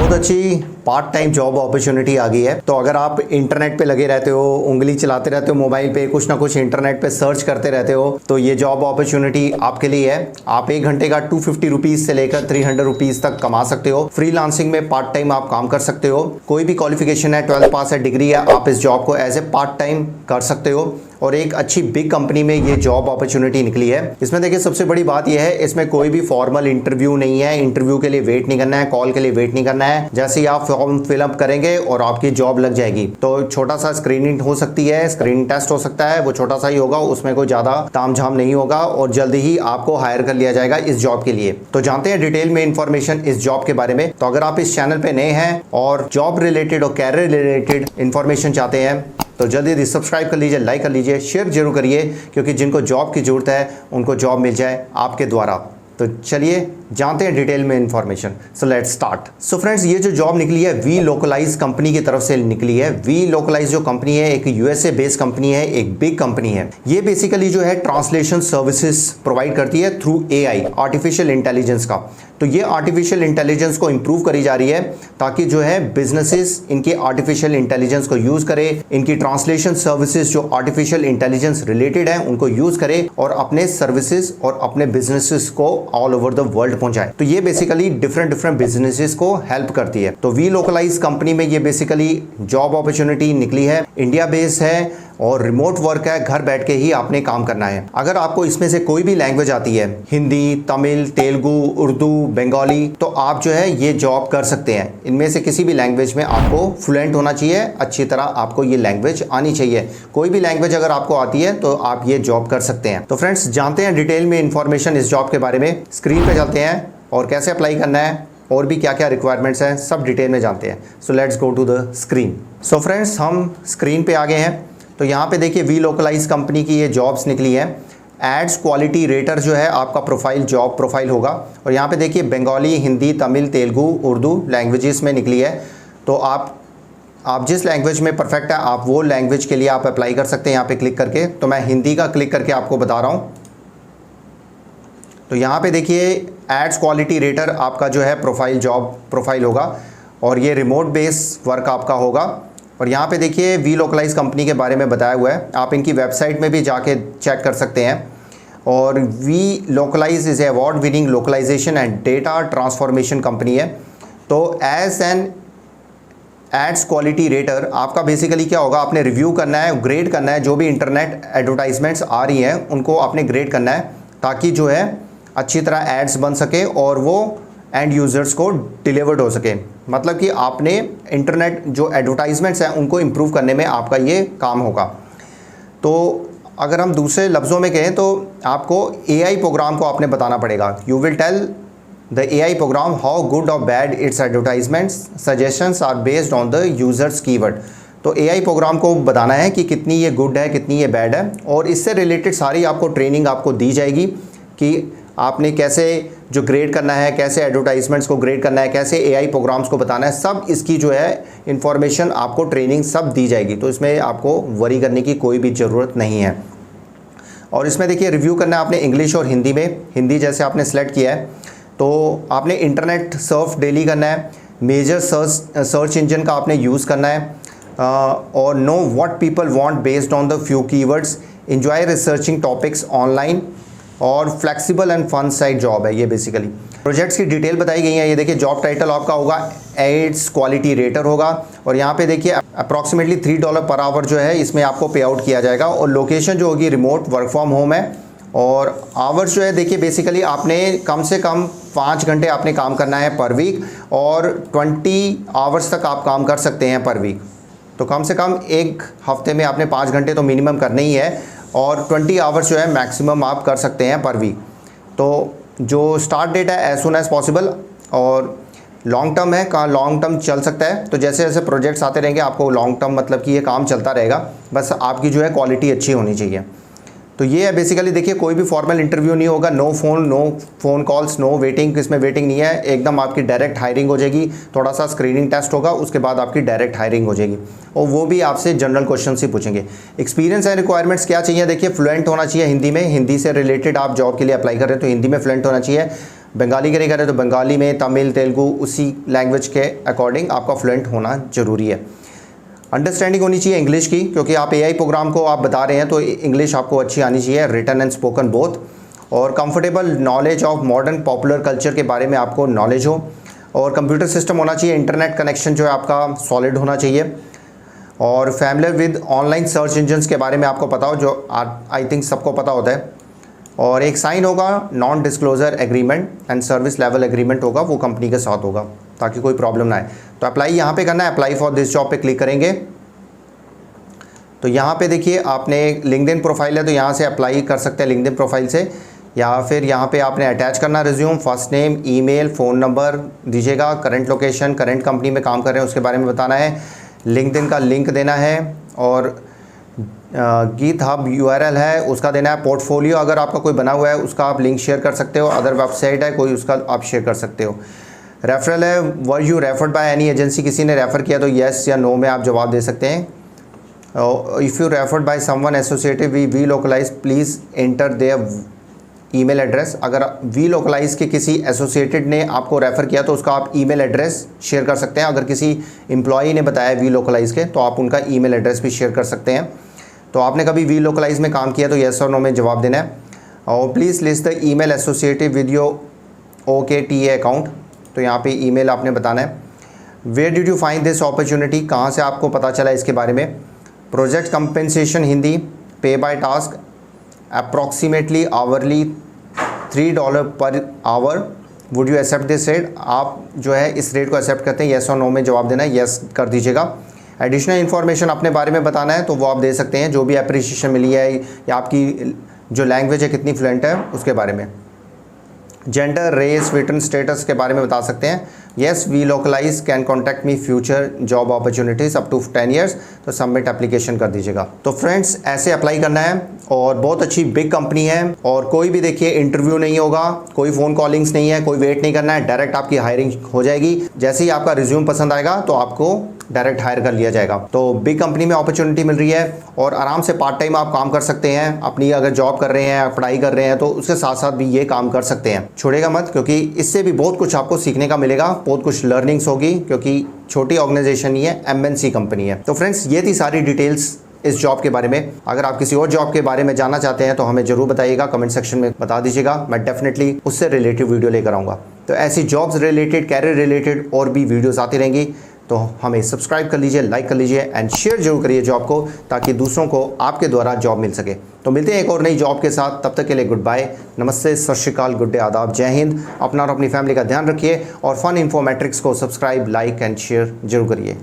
बहुत अच्छी part time job opportunity आ गई है। तो अगर आप इंटरनेट पे लगे रहते हो, उंगली चलाते रहते हो मोबाइल पे, कुछ ना कुछ इंटरनेट पे सर्च करते रहते हो, तो ये जॉब अपॉर्चुनिटी आपके लिए है। आप 1 घंटे का 250 रुपीज से लेकर 300 रुपीज तक कमा सकते हो। फ्रीलांसिंग में पार्ट टाइम आप काम कर सकते हो। कोई भी क्वालिफिकेशन है, 12th पास है, डिग्री है, आप इस जॉब को एज ए पार्ट टाइम कर सकते हो। और एक अच्छी बिग कंपनी में ये जॉब अपॉर्चुनिटी निकली है। इसमें देखिए सबसे बड़ी बात यह है, इसमें कोई भी फॉर्मल इंटरव्यू नहीं है। इंटरव्यू के लिए वेट नहीं करना है, कॉल के लिए वेट नहीं करना है। जैसे ही आप फॉर्म फिलअप करेंगे और आपकी जॉब लग जाएगी। तो छोटा सा स्क्रीनिंग हो सकती है, स्क्रीनिंग टेस्ट हो सकता है, वो छोटा सा ही होगा, उसमें कोई ज्यादा तामझाम नहीं होगा और जल्दी ही आपको हायर कर लिया जाएगा इस जॉब के लिए। तो जानते हैं डिटेल में इंफॉर्मेशन इस जॉब के बारे में। तो अगर आप इस चैनल पे नए हैं और जॉब रिलेटेड और कैरियर रिलेटेड इंफॉर्मेशन चाहते हैं तो जल्दी सब्सक्राइब कर लीजिए, लाइक कर लीजिए, शेयर जरूर करिए, क्योंकि जिनको जॉब की जरूरत है उनको जॉब मिल जाए आपके द्वारा। तो चलिए जानते हैं डिटेल में information. So let's start. So friends, ये जो जॉब निकली है वी लोकलाइज कंपनी की तरफ से निकली है। वी लोकलाइज जो कंपनी है एक यूएसए बेस्ड कंपनी है, एक बिग कंपनी है। ये बेसिकली जो है ट्रांसलेशन सर्विसेज प्रोवाइड करती है थ्रू एआई, आर्टिफिशियल इंटेलिजेंस का। तो ये आर्टिफिशियल इंटेलिजेंस को इंप्रूव करी जा रही है ताकि जो है बिजनेसेस इनके आर्टिफिशियल इंटेलिजेंस को यूज करे, इनकी ट्रांसलेशन सर्विसेज जो आर्टिफिशियल इंटेलिजेंस रिलेटेड है उनको यूज करे और अपने सर्विसेज और अपने बिजनेसेस को ऑल ओवर द वर्ल्ड पहुंचाए। तो ये बेसिकली डिफरेंट बिजनेसेस को हेल्प करती है। तो वी लोकलाइज कंपनी में ये बेसिकली जॉब अपॉर्चुनिटी निकली है, इंडिया बेस्ड है और रिमोट वर्क है, घर बैठ के ही आपने काम करना है। अगर आपको इसमें से कोई भी लैंग्वेज आती है, हिंदी, तमिल, तेलुगु, उर्दू, बंगाली, तो आप जो है ये जॉब कर सकते हैं। इनमें से किसी भी लैंग्वेज में आपको फ्लुएंट होना चाहिए, अच्छी तरह आपको ये लैंग्वेज आनी चाहिए। कोई भी लैंग्वेज अगर आपको आती है तो आप ये जॉब कर सकते हैं। तो फ्रेंड्स, जानते हैं डिटेल में इंफॉर्मेशन इस जॉब के बारे में। स्क्रीन पे चलते हैं और कैसे अप्लाई करना है और भी क्या क्या रिक्वायरमेंट्स हैं सब डिटेल में जानते हैं। So let's go to the screen. So friends, हम स्क्रीन पे आ गए हैं। तो यहाँ पे देखिए वी लोकलाइज कंपनी की ये जॉब्स निकली है। एड्स क्वालिटी रेटर जो है आपका प्रोफाइल, जॉब प्रोफाइल होगा। और यहाँ पे देखिए बंगाली, हिंदी, तमिल, तेलुगु, उर्दू लैंग्वेजेस में निकली है। तो आप जिस लैंग्वेज में परफेक्ट है आप वो लैंग्वेज के लिए आप अप्लाई कर सकते हैं यहाँ पे क्लिक करके। तो मैं हिंदी का क्लिक करके आपको बता रहा हूँ। तो यहाँ पे देखिए एड्स क्वालिटी रेटर आपका जो है प्रोफाइल, जॉब प्रोफाइल होगा और ये रिमोट बेस वर्क आपका होगा। और यहाँ पे देखिए वी लोकलाइज कंपनी के बारे में बताया हुआ है, आप इनकी वेबसाइट में भी जाके चेक कर सकते हैं। और Welocalize is a award winning localisation and data transformation company है। तो as an ads quality rater आपका बेसिकली क्या होगा, आपने रिव्यू करना है, ग्रेड करना है, जो भी इंटरनेट एडवर्टाइजमेंट्स आ रही हैं उनको आपने ग्रेड करना है ताकि जो है अच्छी तरह एड्स बन सके और वो एंड यूज़र्स को डिलीवर्ड हो सके। मतलब कि आपने इंटरनेट जो एडवर्टाइजमेंट्स हैं उनको इम्प्रूव करने में आपका ये काम होगा। तो अगर हम दूसरे लफ्ज़ों में कहें तो आपको एआई प्रोग्राम को आपने बताना पड़ेगा। You will tell the AI program how good or bad its advertisements suggestions are based on the users keyword. तो एआई प्रोग्राम को बताना है कि कितनी ये गुड है, कितनी ये बैड है, और इससे रिलेटेड सारी आपको ट्रेनिंग आपको दी जाएगी कि आपने कैसे जो ग्रेड करना है, कैसे एडवर्टाइजमेंट्स को ग्रेड करना है, कैसे एआई प्रोग्राम्स को बताना है, सब इसकी जो है इंफॉर्मेशन आपको ट्रेनिंग सब दी जाएगी। तो इसमें आपको वरी करने की कोई भी ज़रूरत नहीं है। और इसमें देखिए रिव्यू करना है आपने इंग्लिश और हिंदी में। हिंदी जैसे आपने सेलेक्ट किया है तो आपने इंटरनेट सर्फ डेली करना है, मेजर सर्च इंजन का आपने यूज़ करना है, और know what people want based on the few keywords, enjoy researching topics online, और flexible and fun side job है ये बेसिकली। प्रोजेक्ट्स की डिटेल बताई गई है। ये देखिए जॉब टाइटल आपका होगा एड्स क्वालिटी रेटर होगा। और यहाँ पे देखिए अप्रॉक्सीमेटली $3 पर आवर जो है इसमें आपको पे आउट किया जाएगा। और लोकेशन जो होगी रिमोट वर्क फ्रॉम होम है। और आवर्स जो है देखिए बेसिकली आपने कम से कम 5 घंटे आपने काम करना है पर वीक, और 20 आवर्स तक आप काम कर सकते हैं पर वीक। तो कम से कम एक हफ्ते में आपने 5 घंटे तो मिनिमम करने ही है, और 20 आवर्स जो है मैक्सिमम आप कर सकते हैं पर वीक। तो जो स्टार्ट डेट है एज सुन एज पॉसिबल, और लॉन्ग टर्म है, कहाँ लॉन्ग टर्म चल सकता है। तो जैसे जैसे प्रोजेक्ट्स आते रहेंगे आपको लॉन्ग टर्म मतलब कि ये काम चलता रहेगा, बस आपकी जो है क्वालिटी अच्छी होनी चाहिए। तो ये है बेसिकली देखिए कोई भी फॉर्मल इंटरव्यू नहीं होगा, no phone calls, no waiting, इसमें वेटिंग नहीं है, एकदम आपकी डायरेक्ट हायरिंग हो जाएगी। थोड़ा सा स्क्रीनिंग टेस्ट होगा, उसके बाद आपकी डायरेक्ट हायरिंग हो जाएगी, और वो भी आपसे जनरल क्वेश्चन ही पूछेंगे। एक्सपीरियंस एंड रिक्वायरमेंट्स क्या चाहिए, देखिए फ्लुएंट होना चाहिए हिंदी में, हिंदी से रिलेटेड आप जॉब के लिए अप्लाई कर रहे हैं तो हिंदी में फ्लुएंट होना चाहिए। बंगाली के लिए करें तो बंगाली में, तमिल, तेलुगु, उसी लैंग्वेज के अकॉर्डिंग आपका फ्लुएंट होना ज़रूरी है। अंडरस्टैंडिंग होनी चाहिए इंग्लिश की, क्योंकि आप AI प्रोग्राम को आप बता रहे हैं तो इंग्लिश आपको अच्छी आनी चाहिए, रिटन एंड स्पोकन बोथ। और comfortable knowledge of modern popular culture के बारे में आपको नॉलेज हो, और कंप्यूटर सिस्टम होना चाहिए, इंटरनेट कनेक्शन जो है आपका सॉलिड होना चाहिए, और familiar with online search engines के बारे में आपको पता हो, जो आई थिंक सबको पता होता है। और एक साइन होगा non disclosure agreement and service level agreement होगा, वो कंपनी के साथ होगा ताकि कोई प्रॉब्लम ना आए। तो अप्लाई यहाँ पे करना है, अप्लाई फॉर दिस जॉब पे क्लिक करेंगे तो यहाँ पे देखिए आपने लिंक्डइन प्रोफाइल है तो यहाँ से अप्लाई कर सकते हैं लिंक्डइन प्रोफाइल से, या फिर यहाँ पे आपने अटैच करना resume, first name, email, phone number दीजिएगा, करंट लोकेशन, करंट कंपनी में काम कर रहे हैं उसके बारे में बताना है, लिंक्डइन का लिंक देना है, और GitHub URL है उसका देना है, पोर्टफोलियो अगर आपका कोई बना हुआ है उसका आप लिंक शेयर कर सकते हो, अदर वेबसाइट है कोई उसका आप शेयर कर सकते हो। रेफरल है, were you referred by any agency, किसी ने रेफ़र किया तो येस या नो में आप जवाब दे सकते हैं। If you referred by someone associated Welocalize please enter their email address, अगर वी लोकलाइज के किसी एसोसिएटेड ने आपको रेफ़र किया तो उसका आप ईमेल एड्रेस शेयर कर सकते हैं। अगर किसी एम्प्लॉई ने बताया वी लोकलाइज के तो आप उनका ईमेल एड्रेस भी शेयर कर सकते हैं। तो आपने कभी वी लोकलाइज में काम किया तो येस और नो में जवाब देना है। और please list the email associated with your OKTA account, तो यहाँ पे ईमेल आपने बताना है। Where did you find this opportunity, कहाँ से आपको पता चला इसके बारे में। प्रोजेक्ट कंपनसेशन हिंदी, पे by task, approximately hourly $3 per hour, would you accept this rate, आप जो है इस रेट को एक्सेप्ट करते हैं, येस और नो में जवाब देना है, येस कर दीजिएगा। एडिशनल इन्फॉर्मेशन अपने बारे में बताना है तो वो आप दे सकते हैं, जो भी अप्रिसिएशन मिली है या आपकी जो लैंग्वेज है कितनी फ्लुएंट है उसके बारे में। जेंडर, रेस, रिटर्न स्टेटस के बारे में बता सकते हैं। Yes Welocalize can contact me future job opportunities up to 10 years, तो सबमिट एप्लीकेशन कर दीजिएगा। तो फ्रेंड्स ऐसे अप्लाई करना है, और बहुत अच्छी बिग कंपनी है, और कोई भी देखिए इंटरव्यू नहीं होगा, कोई फ़ोन कॉलिंग्स नहीं है, कोई वेट नहीं करना है, डायरेक्ट आपकी हायरिंग हो जाएगी। जैसे ही आपका रिज्यूम पसंद आएगा तो आपको डायरेक्ट हायर कर लिया जाएगा। तो बिग कंपनी में अपॉर्चुनिटी मिल रही है, और आराम से पार्ट टाइम आप काम कर सकते हैं, अपनी अगर जॉब कर रहे हैं, पढ़ाई कर रहे हैं तो उसके साथ साथ भी ये काम कर सकते हैं। छोड़ेगा मत, क्योंकि इससे भी बहुत कुछ आपको सीखने का मिलेगा, बहुत कुछ लर्निंग्स होगी, क्योंकि छोटी ऑर्गेनाइजेशन नहीं है, MNC कंपनी है। तो फ्रेंड्स ये थी सारी डिटेल्स इस जॉब के बारे में। अगर आप किसी और जॉब के बारे में जानना चाहते हैं तो हमें जरूर बताइएगा, कमेंट सेक्शन में बता दीजिएगा, मैं डेफिनेटली उससे रिलेटेड वीडियो लेकर आऊँगा। तो ऐसी जॉब्स रिलेटेड, कैरियर रिलेटेड और भी वीडियोज़ आती रहेंगी, तो हमें सब्सक्राइब कर लीजिए, लाइक कर लीजिए एंड शेयर जरूर करिए जॉब को, ताकि दूसरों को आपके द्वारा जॉब मिल सके। तो मिलते हैं एक और नई जॉब के साथ, तब तक के लिए गुड बाय, नमस्ते, सत श्री अकाल, गुड डे, आदाब, जय हिंद। अपना और अपनी फैमिली का ध्यान रखिए, और फन इन्फो मैट्रिक्स को सब्सक्राइब, लाइक एंड शेयर जरूर करिए।